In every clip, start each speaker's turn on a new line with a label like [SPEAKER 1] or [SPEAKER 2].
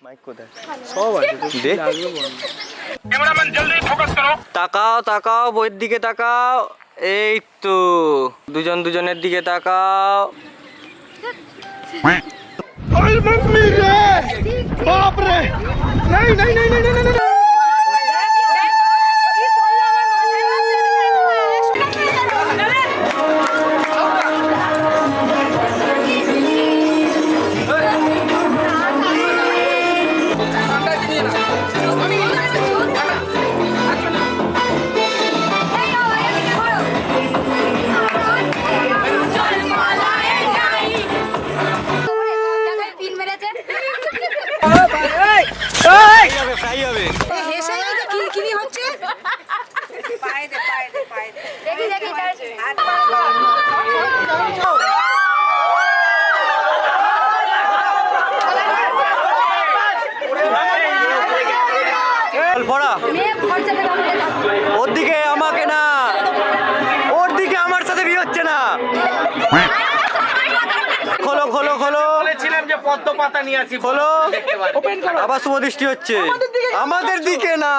[SPEAKER 1] Mic কোথায়? সব আছে দেখ। ক্যামেরাম্যান জলদি ফোকাস করো। তাকাও তাকাও, বইয়ের দিকে তাকাও। এই তো দুজন দুজনের দিকে তাকাও। ওই মাম্মি রে, বাপ রে, নাই নাই নাই নাই নাই নাই। ওর দিকে আমাকে না, ওর দিকে আমার সাথে বিয়ে হচ্ছে না। খোলো খোলো খোলো, বলেছিলাম যে পদ্ম পাতা নিয়ে আসি, খোলো। আবার শুভ দৃষ্টি হচ্ছে আমাদের দিকে না।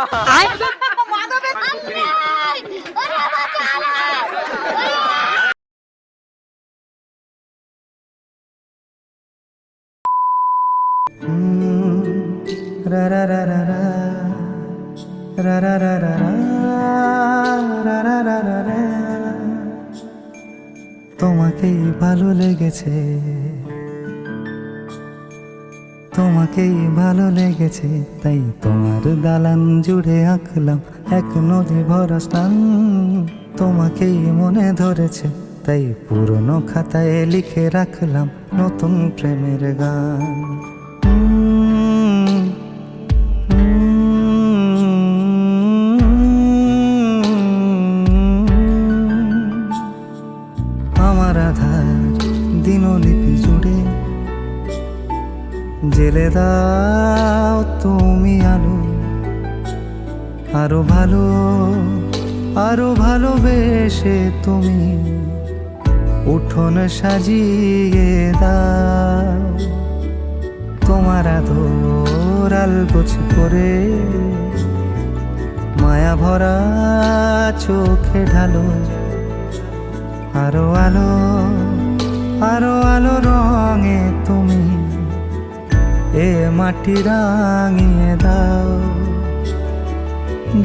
[SPEAKER 1] রা রা রা রা রা রা রা রা রা রা রা রা রা রা। তোমাকেই ভালো লেগেছে, তোমাকেই ভালো লেগেছে, তাই তোমার দালান জুড়ে আঁকলাম এক নদী ভরা স্থান। তোমাকেই মনে ধরেছে, তাই পুরনো খাতায় লিখে রাখলাম নতুন প্রেমের গান। আমার আধার দিনলিপি জুড়ে জেলে দাও তুমি আলো, আরো ভালো আরো ভালোবেসে তুমি উঠোন সাজিয়ে দাও। তোমার আদর আলগোছ করে মায়া ভরা চোখে ঢালো, আরো আলো আরো আলো রঙে তুমি এ মাটি রাঙিয়ে দাও।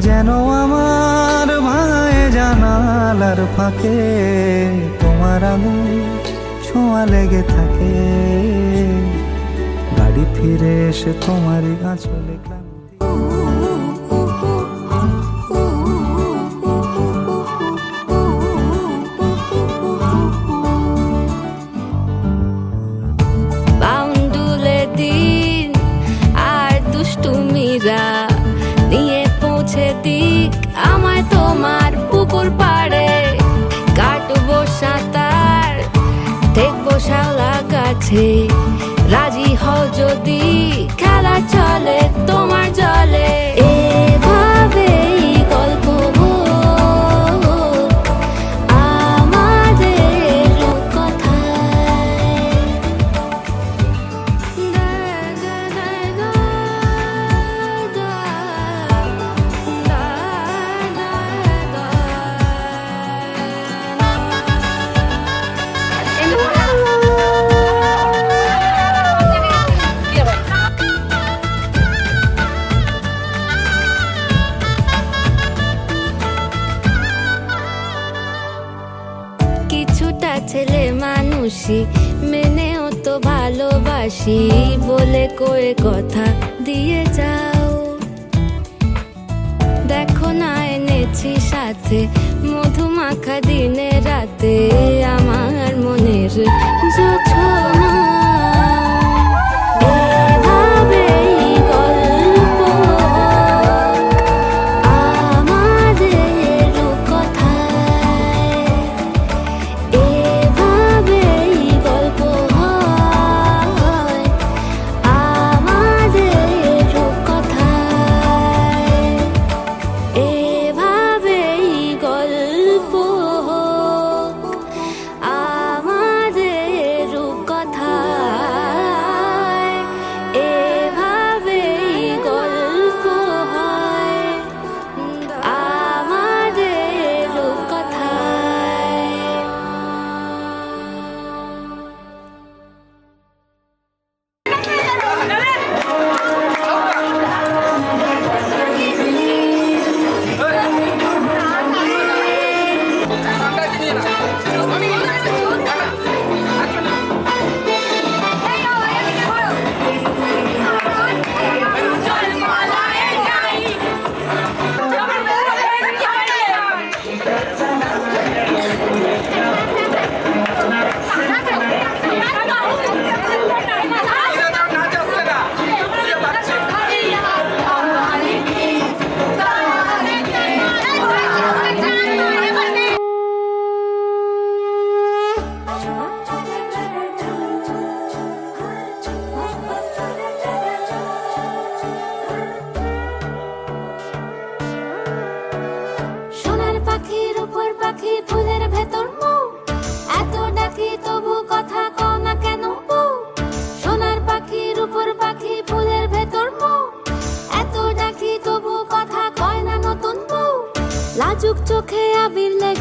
[SPEAKER 1] যেন আমার ভাঙায় জানালার ফাঁকে তোমার আলো ছোঁয়া লেগে থাকে। বাড়ি ফিরে এসে তোমারই আঁচলে ক্লান্তি।
[SPEAKER 2] নিয়ে পৌঁছে দিক আমায় তোমার পুকুর পাড়ে, কাটবো সাঁতার দেখবো শালা গাছে। রাজি হও যদি খেলা চলে তোমার জলে। এভাবেই গল্প আমাদের কথায়। কিছুটা ছেলে মানুষই মেনেও তো ভালোবাসি বলে কয়ে কথা দিয়ে যাও। দেখো না এনেছি সাথে মধুমাখা দিনে রাতে আমার মনের জোছনা।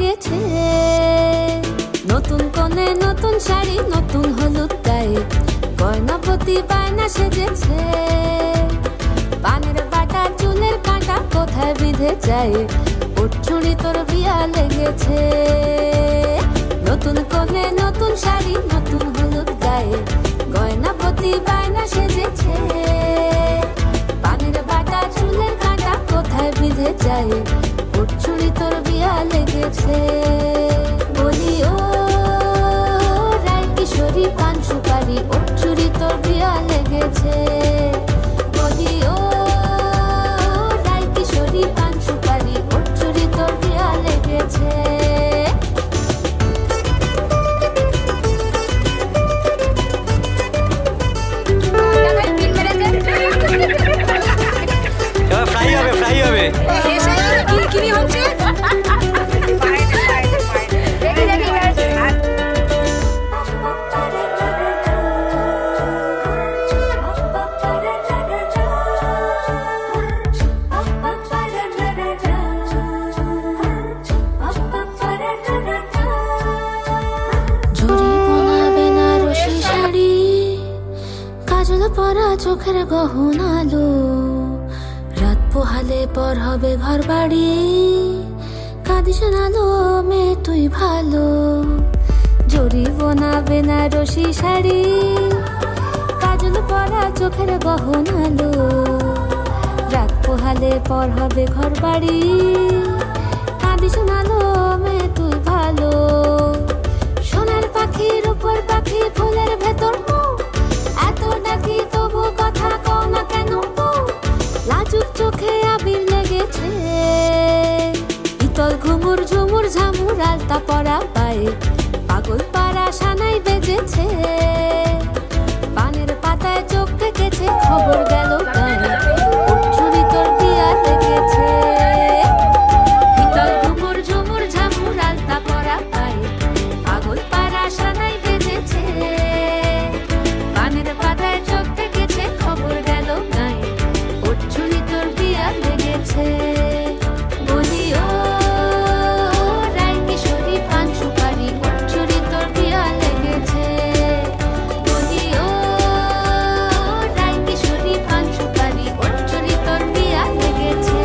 [SPEAKER 2] লেগেছে। নতুন কোণে নতুন শাড়ি, নতুন হলুদ গায়ে, গয়না প্রতি বায়না সেজেছে। পানের বাটা চুলের কাঁটা কোথায় বিঁধে যায়, ওর চুড়ি তোর বিয়া লেগেছে। নতুন কোণে নতুন শাড়ি, নতুন হলুদ গায়ে, গয়না প্রতি বায়না সেজেছে। পানের বাটা চুলের কাঁটা কোথায় বিঁধে যায়, ওর চুড়ি তোর বিয়া লেগেছে। বলি ও রায় কিশোরী পান সুপারি, ওর চুড়ি তোর বিয়া লেগেছে। বলি ও রায় কিশোরী পান সুপারি, ওর চুড়ি তোর বিয়া লেগেছে।
[SPEAKER 3] ফ্রাই হবে, ফ্রাই হবে।
[SPEAKER 2] পরা চোখের গহনালো, রাত পোহালে পর হবে ঘর বাড়ি। কাঁদিস নালো মেয়ে তুই ভালো, জরি বোনা বেনারসি শাড়ি। কাজল পরা চোখের গহনালো, রাত পোহালে পর হবে ঘর বাড়ি। কাঁদিস নালো মেয়ে তুই ভালো, সোনার পাখির উপর পাখি ফুলের ভেতর এত নাকি তবু কথা কও না কেন? লাজুক চোখে আবির লেগেছে, ইতল ঘুমুর ঝুমুর ঝামুর আলতা পরা পায়ে, পাগল পাড়া সানাই বেজেছে। পানের পাতায় চোখ থেকেছে, খবর গেল গায়ে, ওর চুড়ি তোর বিয়া লেগেছে। ইতল ঘুমুর ঝুমুর ঝামুর আলতা পরা পায়ে, পাগল পাড়া সানাই বেজেছে। পানের পাতায় চোখ থেকেছে, খবর গেল গায়ে, ওর চুড়ি তোর বিয়া লেগেছে। বলি ও রায় কিশোরী পান সুপারি, ওর চুড়ি তোর বিয়া লেগেছে। বলি ও রায় কিশোরী পান সুপারি, ওর চুড়ি তোর বিয়া লেগেছে।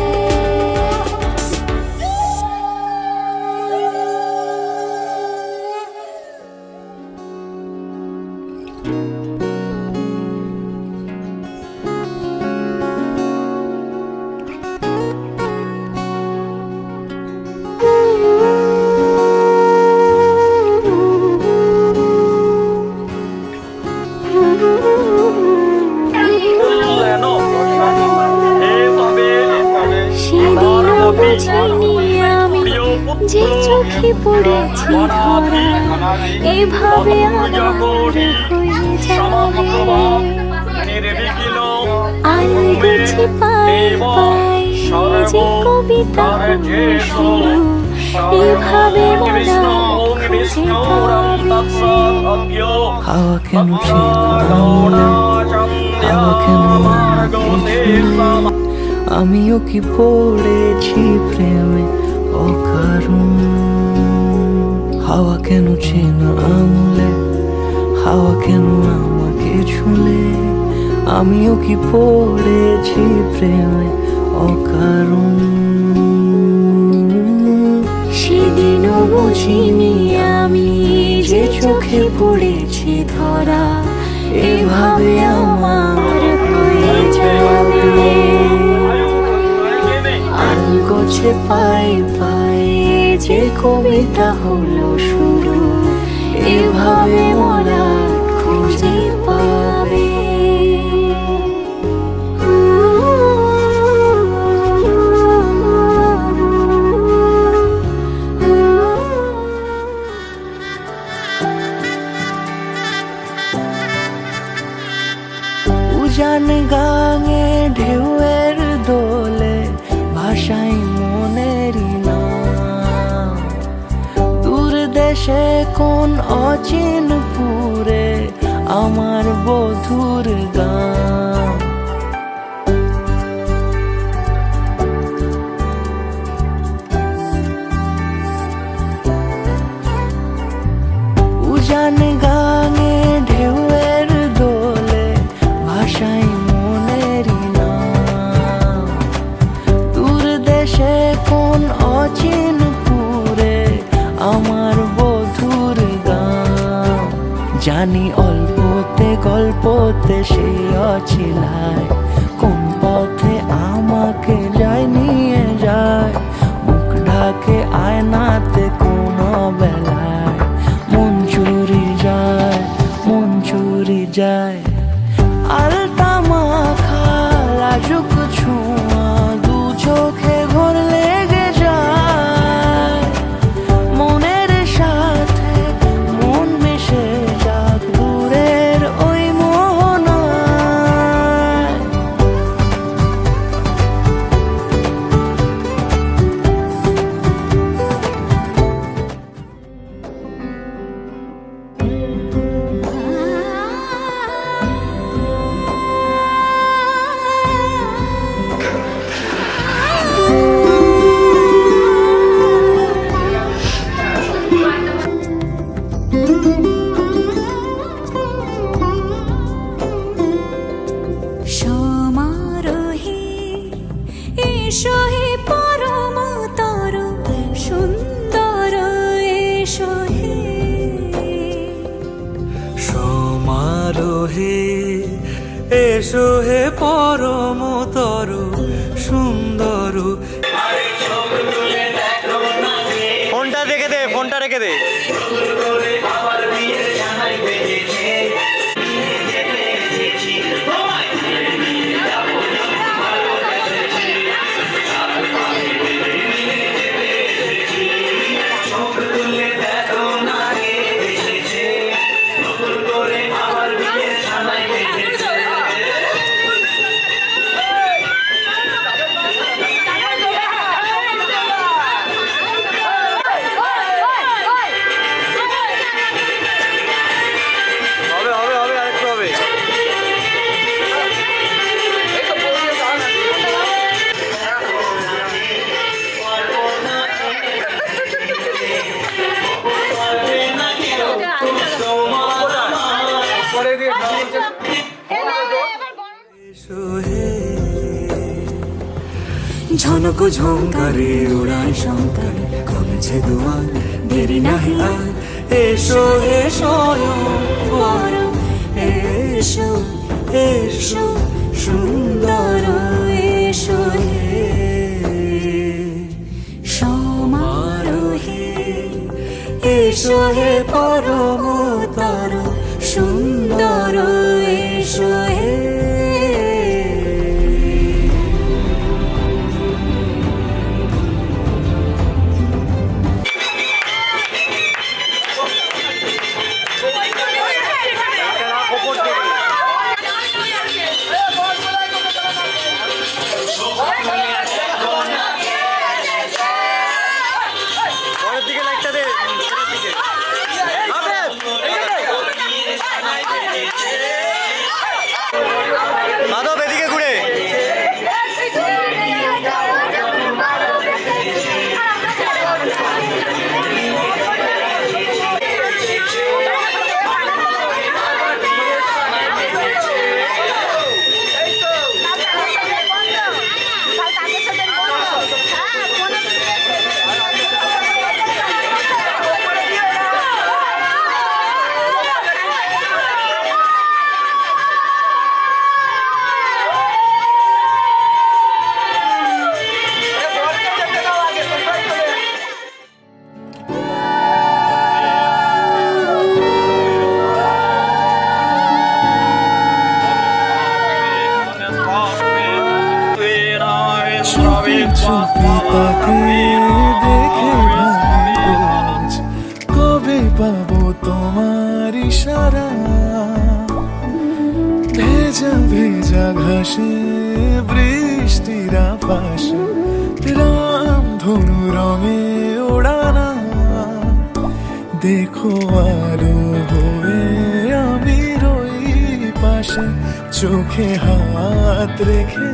[SPEAKER 2] সেদিনও বুঝিনি আমি যে চোখে পড়েছি ধরা, এভাবে আমার হয়ে যাবে। আলো গেছে পায়ে পায়ে, যে কবিতা হলো শুরু, এভাবে মরা খুঁজে পাবে।
[SPEAKER 1] হাওয়া কেন ছিল হাওয়া কেন আমাকে ছুঁলে? আমিও কি পড়েছি প্রেমে অকারণ? হাওয়া কেন চেন আঙুলে, হাওয়া কেন আমাকে ছুঁলে? আমিও কি পড়েছি প্রেমে অকারণ?
[SPEAKER 2] সেদিনও বুঝিনি আমি যে চোখে পড়েছি ধরা, এভাবে আমার হয়ে যাবে। আল গোছে পায়ে পায়ে, যে কবিতা হলো শুরু, এভাবে মোরা খুঁজে পাবে।
[SPEAKER 1] উজান গাঙে ঢেউয়ের দোলে ভাষাই মনেরই নাম। দূর দেশে কোন অচিনপুরে আমার বধুর গান।
[SPEAKER 4] জানি অল্পতে গল্পতে সে অছিলায় কোন পথে আমাকে যায় নিয়ে যায়, মুখ ঢাকে আয়নাতে কোনো বেলায় মন চুরি যায়, মন চুরি যায়। আলতা মাখা লাজুক ছোঁয়া দু চোখে ঘোর লেগে যায়, মনের সাথে মন মিশে যাক দূরের ওই মোহনায়।
[SPEAKER 2] সমারোহে এসো হে পরমতর সুন্দর এসো হে,
[SPEAKER 4] সমারোহে এসো হে পরমতর সুন্দর।
[SPEAKER 3] ফোনটা রেখে দে, ফোনটা রেখে দে। হবে হবে হবে, আরেকটু হবে।
[SPEAKER 4] এসো হে ঝনক ঝঙ্কারে উড়ায় শঙ্কারে কমেছে দুয়ার দেরি নাহি আর। এসো হে স্বয়ং বর এসো এসো সুন্দর
[SPEAKER 2] এসো হে সমারোহে
[SPEAKER 4] এসো হে পরমতর
[SPEAKER 2] সুন্দর এসো হে।
[SPEAKER 3] পরের দিকে লাইটটা দে, পরের দিকে। হবে। মাধব এদিকে ঘুরে।
[SPEAKER 4] চুপি তাকে দেখে ভাবি রোজ কবে পাবো তোমার ইশারা। ভেজা ভেজা ঘাসে বৃষ্টির পাশে রাম ধনু রঙে ওড়ানা। দেখো আলো হয়ে আমি রই পাশে চোখে হাত রেখে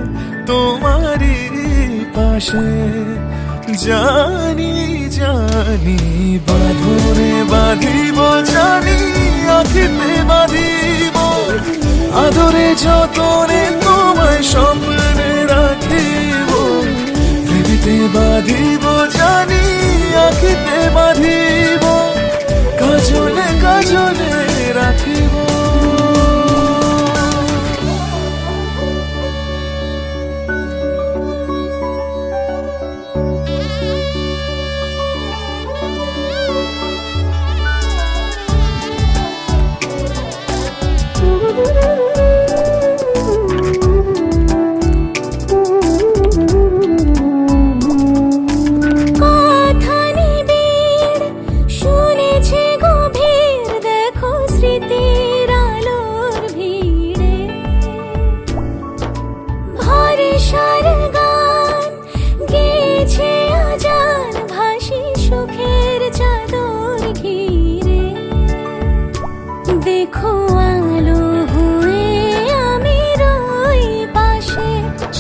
[SPEAKER 4] তোমারই পাশে। জানি জানি বাঁধনে বাঁধিব, জানি আখিতে বাঁধিব, আদরে যতনে তোমায় স্বপ্নে রাখিব। পৃথিবীতে বাঁধিব, জানি আখিতে বাঁধিব, কাজলে কাজলে রাখিব।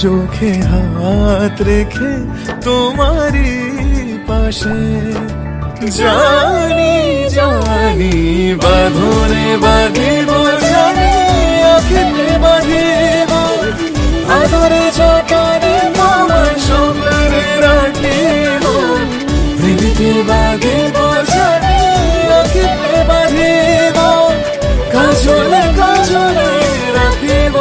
[SPEAKER 4] চোখে হাত রেখে তোমারই পাশে। জানি জানি বাঁধনে বাঁধিব, জানি আঁখিতে বাঁধিব, আদরে যতনে তোমায় স্বপ্নে রাখিব। প্রেমিতে বাঁধিব, জানি আঁখিতে বাঁধিব, কাজলে কাজলে রাখিব।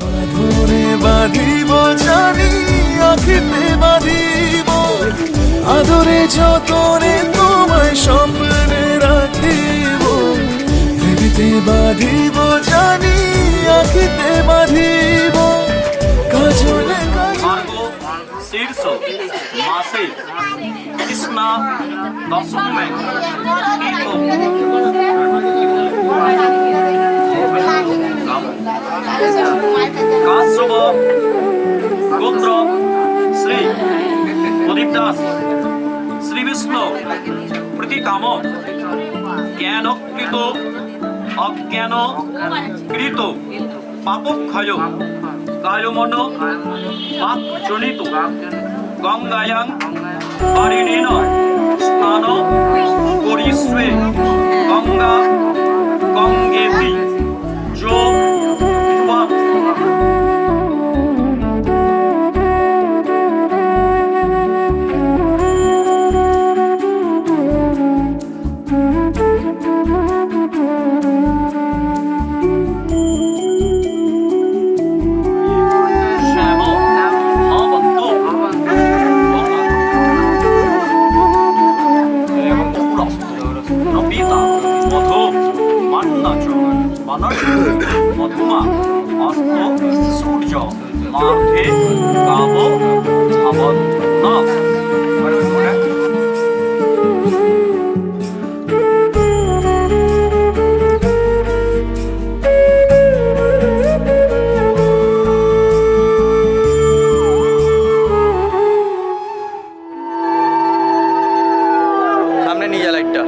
[SPEAKER 4] বাঁধনে বাঁধিব, জানি আঁখিতে বাঁধিব, আদরে যতনে তোমায় স্বপ্নে রাখিব। প্রেমিতে বাঁধিব, জানি আঁখিতে বাঁধিব, কাজলে
[SPEAKER 5] ভার্গব শীর্ষ মাসে কৃষ্ণা দশমে কাশ্যপ গোত্র শ্রী প্রদীপ দাস শ্রী বিষ্ণু প্রীতিকাম জ্ঞানকৃত অজ্ঞান কৃত পাপক্ষয় কায়মন পাপজনিত গঙ্গায়াং পারিণীন স্নান করিষ্যে গঙ্গা গঙ্গেতি যো বিদ্বান। মধুমা অস্ত সূর্য মার্ধে কাম ধাবন না।
[SPEAKER 3] সামনে নিয়ে যা লাইটটা।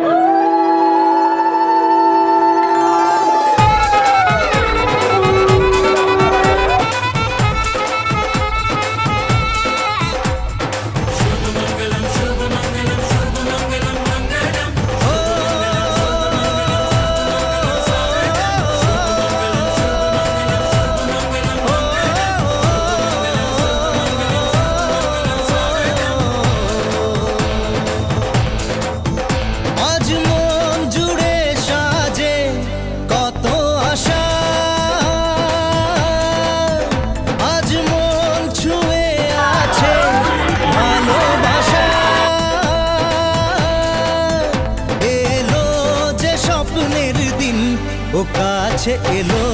[SPEAKER 1] ও কাছে এলো,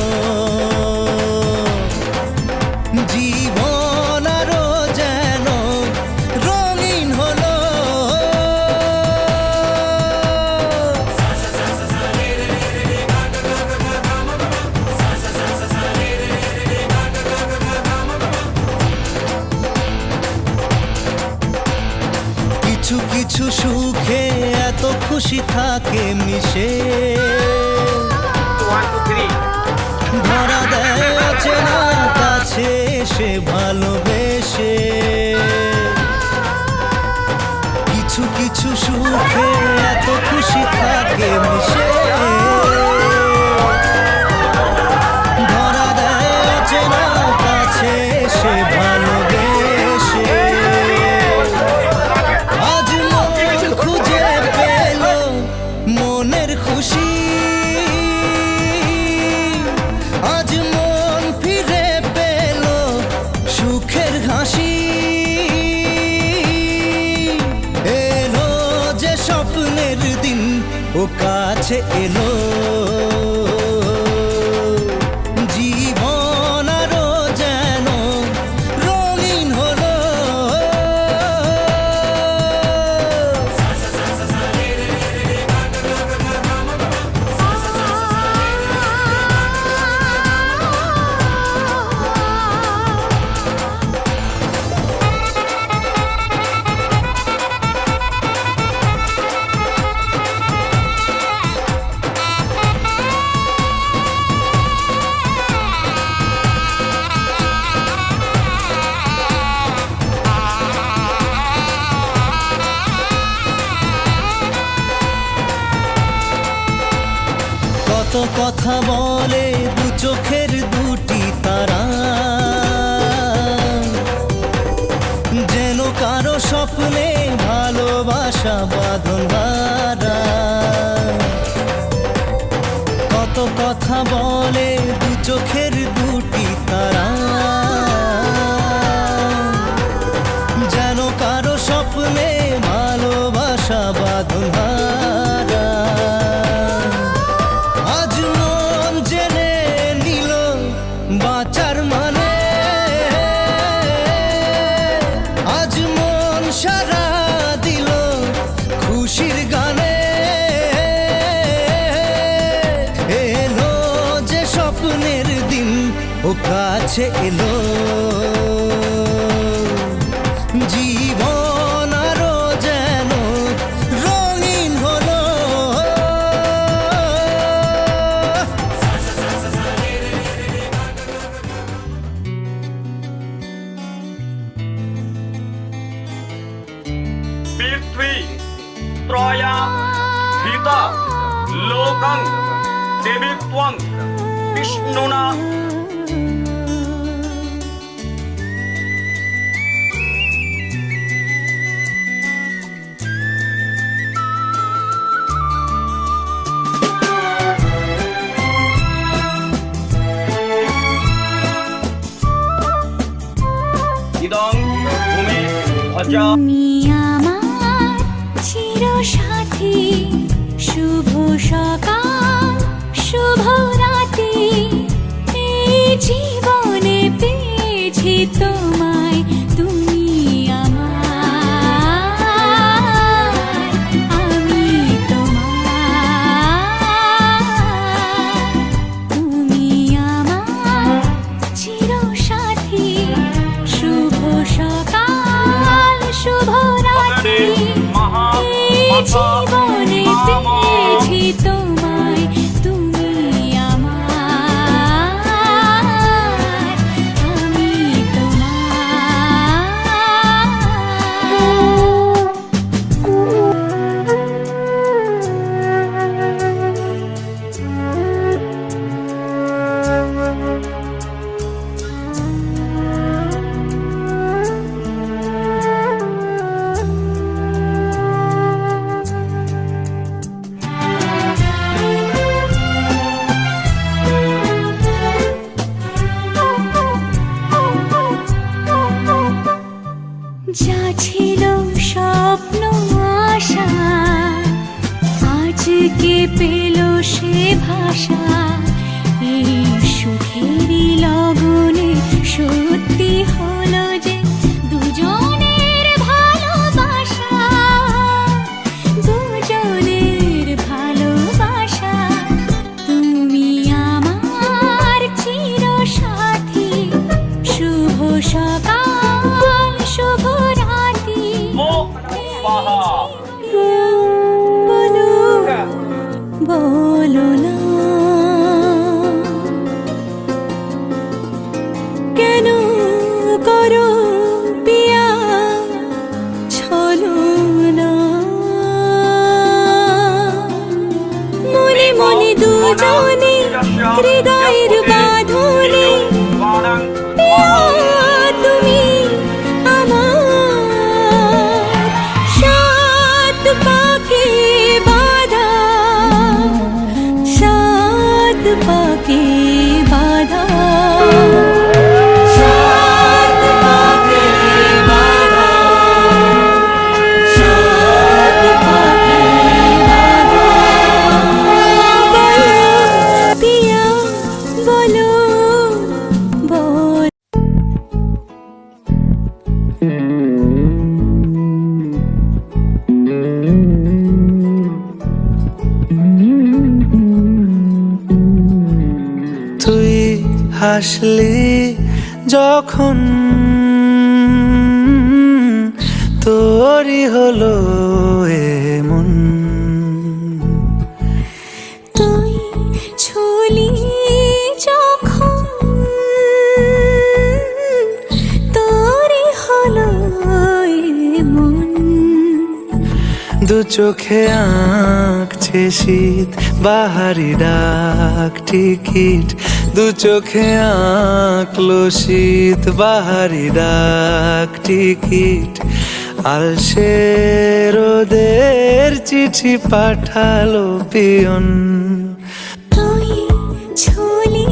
[SPEAKER 1] জীবন আরো যেন রঙিন হলো। কিছু কিছু সুখে এত খুশি থাকে মিশে, ধরা দেয় অচেনা কাছে সে ভালোবেসে। কিছু কিছু সুখে এত খুশি থাকে মিশে, ধরা দেয় অচেনা কাছে সে ভালোবেসে। আজ মন খুঁজে পেল মনের খুশি, আজ মন ফিরে পেল সুখের হাসি। এলো যে স্বপ্নের দিন ও কাছে এলো, জীবন আরো যেন রঙিন হলো। কথা বলে দু চোখের দুটি তারা, যেন কারো স্বপ্নে ভালোবাসা বাঁধন হারা। কত কথা বলে দু চোখের দুটি তারা, যেন কারো স্বপ্নে ভালোবাসা বাঁধন হারা। আজ মন জেনে নিল বাঁচার মানে, আজ মন সারা দিল খুশির গানে। এলো যে স্বপ্নের দিন ও কাছে এলো, জীবন আরো যেন রঙিন হলো।
[SPEAKER 5] পৃথ্বী ত্রয়া হিতা লোকং দেবিত্বং বিষ্ণুনা। ইদং ভূমি ভজা।
[SPEAKER 2] তুমি আমার চিরসাথী, শুভ সকাল শুভ রাতি, এই জীবনে পেয়েছি তোমায়। তুমি আমার, আমি তোমার। তুমি আমার চিরসাথী, শুভ সকাল শুভ রাতি, এই জীবনে পেয়েছি তোমায়। তুমি আমার, আমি যা ছিল স্বপ্ন আশা, আজকে পেল সে ভাষা। এই সুখেরই লগনে সত্যি হলো যে দুজনের ভালোবাসা, দুজনের ভালোবাসা। তুমি আমার চিরসাথী, শুভ সকাল শুভ রাতি।
[SPEAKER 5] পাহা
[SPEAKER 2] বলো বলো না, কেন করো পিয়া ছলো না। মনে মনে দুজনে হৃদয়ের বাঁধনে,
[SPEAKER 5] বাণং
[SPEAKER 2] পিয়া তুমি আমার। সাত পাকে বাঁধা, সাত পাকে বাঁধা, সাত পাকে বাঁধা, সাত পাকে বাঁধা। বলো পিয়া বলো বলো।
[SPEAKER 1] তুই হাসলি যখন তোরই হলো এমন,
[SPEAKER 2] তুই ছুলি যখন তোরই হলো এমন।
[SPEAKER 1] দু
[SPEAKER 4] চোখে আঁকছে শীত বাহারি ডাক টিকিট, দু চোখে আঁকলো শীত বাহারি ডাক টিকিট। আলসে রোদের চিঠি পাঠালো পিয়ন।
[SPEAKER 6] তুই ছুলি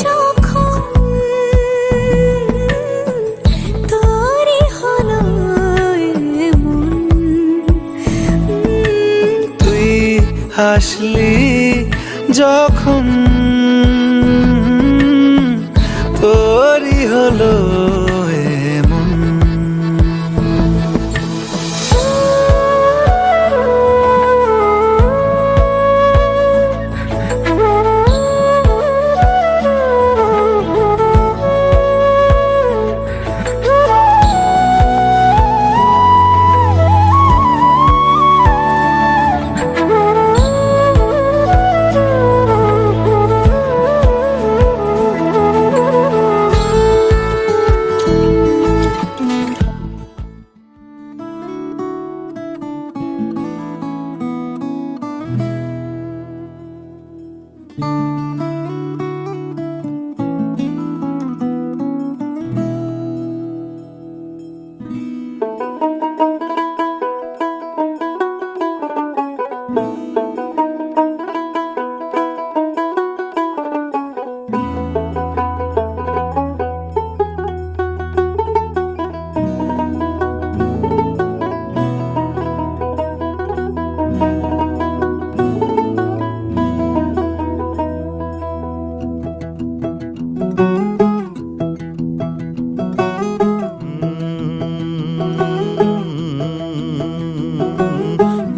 [SPEAKER 6] যখন তোরই হলো এমন,
[SPEAKER 4] তুই হাসলি যখন তোরই হলো এমন।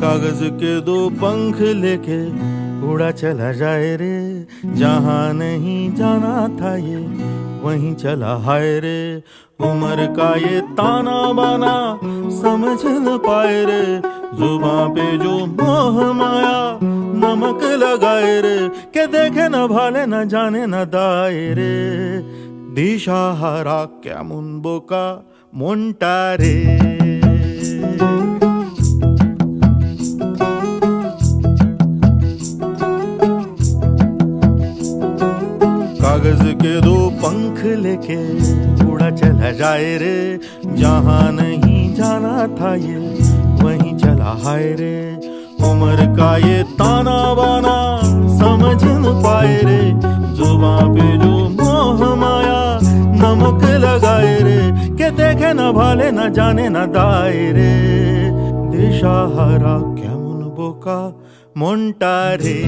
[SPEAKER 7] कागज के दो पंख लेके उड़ा चला जाए रे, जहाँ नहीं जाना था ये वहीं चला हाय रे। उम्र का ये ताना बाना समझ न पाए रे, जुबां पे जो मोह माया नमक लगाए रे। के देखे न भाले न जाने न दाए रे, दिशाहारा কেমন বোকা মনটা রে। कागज के दो पंख लेके उड़ा चला जाए रे, जहाँ नहीं जाना था ये वहीं चला हाय रे। उम्र का ये ताना बाना समझ न पाए रे, जुबां पे जो मोह माया नमक लगाए रे। के देखे न भाले न जाने न दाए रे, दिशाहारा কেমন বোকা মনটা রে।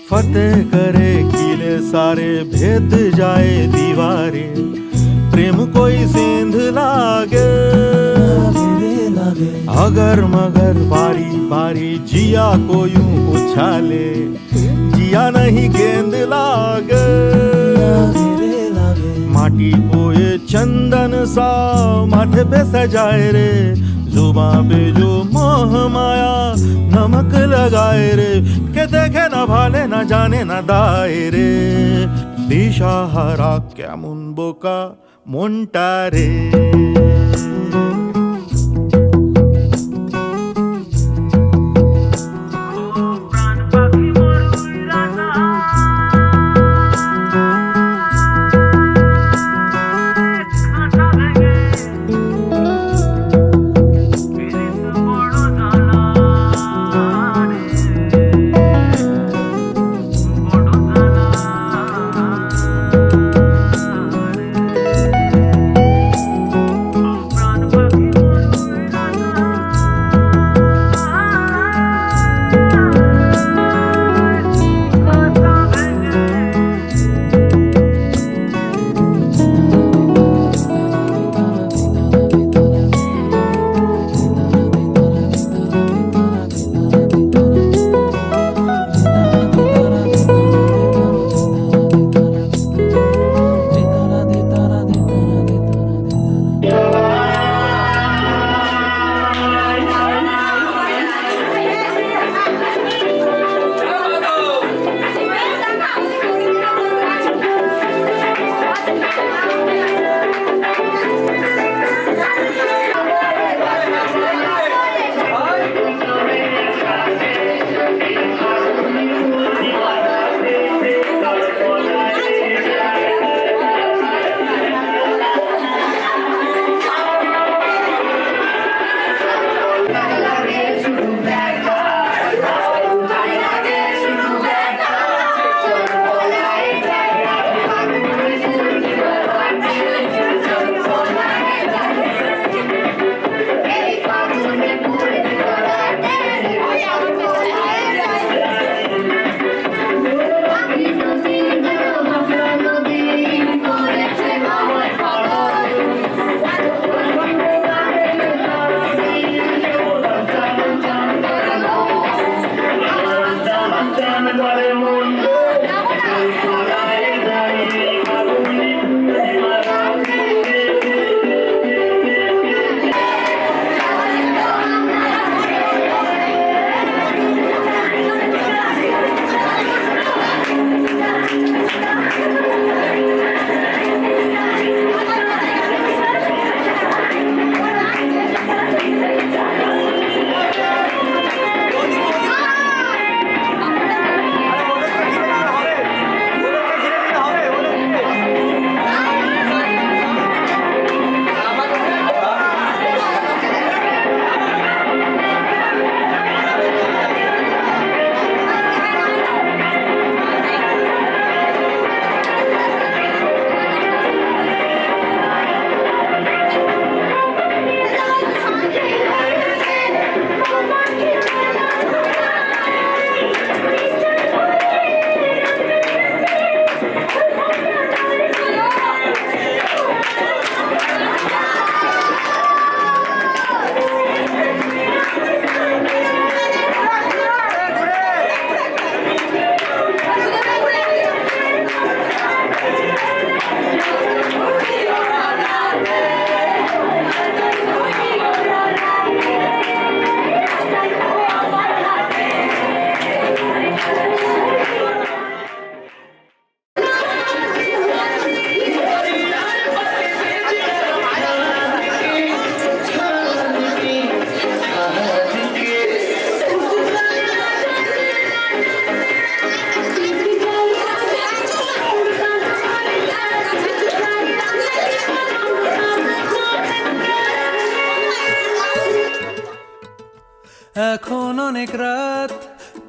[SPEAKER 7] फतेह करे किले सारे भेद जाए दीवारे, प्रेम कोई सेंध लागे अगर मगर बारी बारी जिया को यूं उछाले, जिया नहीं गेंद लागे। माटी को ये चंदन सा माथे पे सजाए रे, जुबां पे जो मोह माया नमक लगाए रे। के देखे न भाले न जाने न दाए रे, দিশাহারা কেমন বোকা মনটা রে।
[SPEAKER 4] এখন অনেক রাত,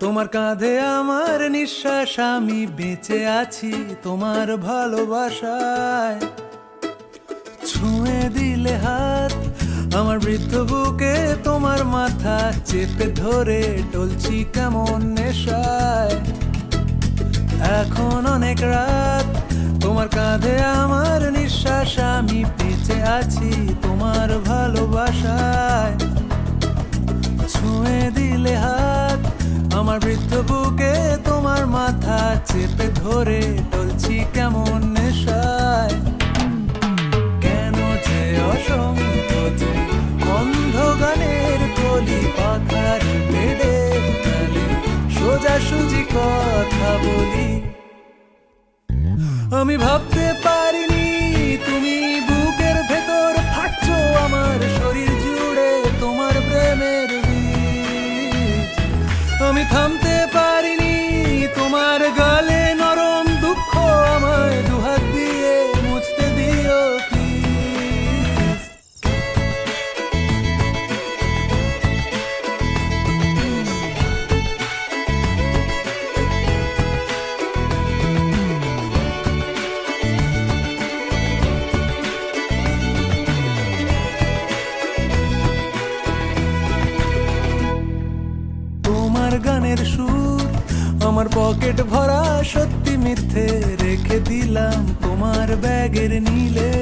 [SPEAKER 4] তোমার কাঁধে আমার নিঃশ্বাস, আমি বেঁচে আছি তোমার ভালোবাসায়। ছুঁয়ে দিলে হাত আমার বৃদ্ধ বুকে, তোমার মাথা চেপে ধরে টলছি কেমন নেশায়। এখন অনেক রাত, তোমার কাঁধে আমার নিঃশ্বাস, আমি বেঁচে আছি তোমার ভালোবাসায়। ছুঁয়ে দিলে হাত আমার বৃদ্ধ বুকে, তোমার মাথা চেপে ধরে টলছি কেমন নেশায়। কেন যে অসংখ্য যে বন্ধ গানের কলি পাখার বেড়ে গেলে সোজাসুজি কথা বলি। আমি ভাবতে পারিনি তুমি বুকের ভেতর ফাটছো আমার শরীর জুড়ে তোমার প্রেমের বীজ। আমি থামতে পারিনি তোমার গালে নরম দুঃখ, আমায় দুহাত দিয়ে মুছতে দিও প্লিজ। তোমার গানের সুর আমার পকেট ভরা, সত্যি মিথ্যে রেখে দিলাম তোমার ব্যাগের নীলে।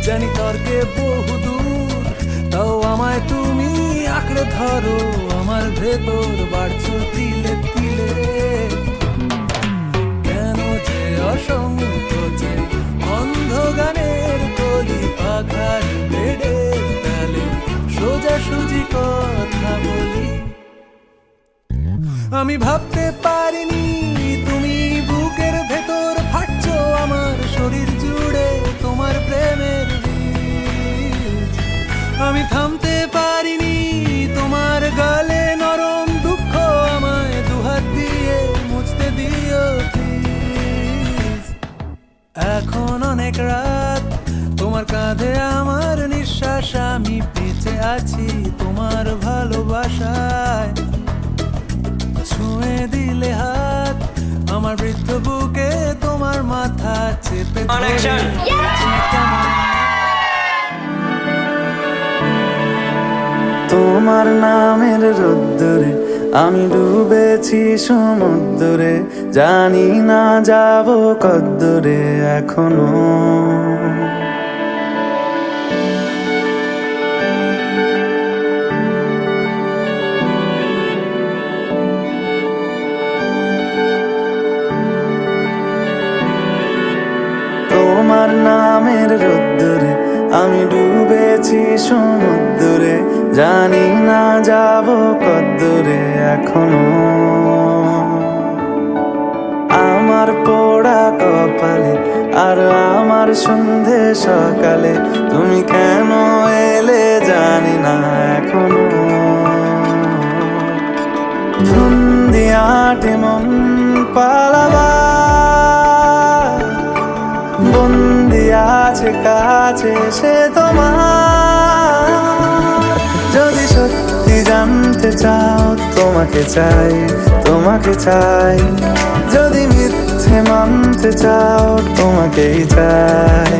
[SPEAKER 4] জানি তর্কে বহু দূর, তাও আমায় তুমি আঁকড়ে ধরো, আমার ভেতর বাড়ছো তিলে তিলে। কেন যে অসংখ্য যে বন্ধ গানের কলি পাখার বেড়ে তালে সোজাসুজি কথা বলি। আমি ভাবতে পারিনি তুমি বুকের ভেতর ফাটছো আমার শরীর জুড়ে তোমার প্রেমের বীজ। আমি থামতে পারিনি তোমার গালে নরম দুঃখ, আমায় দুহাত দিয়ে মুছতে দিও প্লিজ। এখন অনেক রাত, তোমার কাঁধে আমার নিঃশ্বাস, আমি বেঁচে আছি তোমার ভালোবাসায়। ছুঁয়ে দিলে হাত আমার বৃদ্ধ বুকে, তোমার মাথা চেপে ধরে টলছি কেমন।
[SPEAKER 1] তোমার নামের রোদ্দুরে আমি ডুবেছি সমুদ্রে, জানি না যাব কদ্দুরে এখনো। দিনের রোদ্দুরে আমি ডুবেছি সমুদ্রে, জানি না যাব কদ্দূরে এখনো। আমার পোড়া কপালে আর আমার সন্ধে সকালে তুমি কেন এলে জানি না এখনো। ধুন্দিয়াটে মন পালাবার বন্দি আছে কাছে সে তোমার। যদি সত্যি জানতে চাও তোমাকে চাই, তোমাকে চাই। যদি মিথ্যে মানতে চাও তোমাকেই চাই।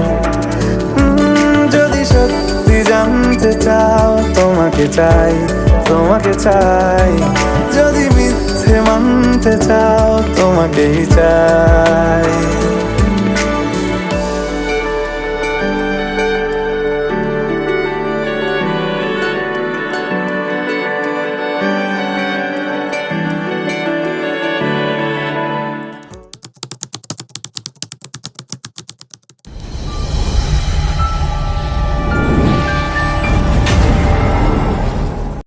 [SPEAKER 1] যদি সত্যি জানতে চাও তোমাকে চাই, তোমাকে চাই। যদি মিথ্যে মানতে চাও তোমাকেই চাই।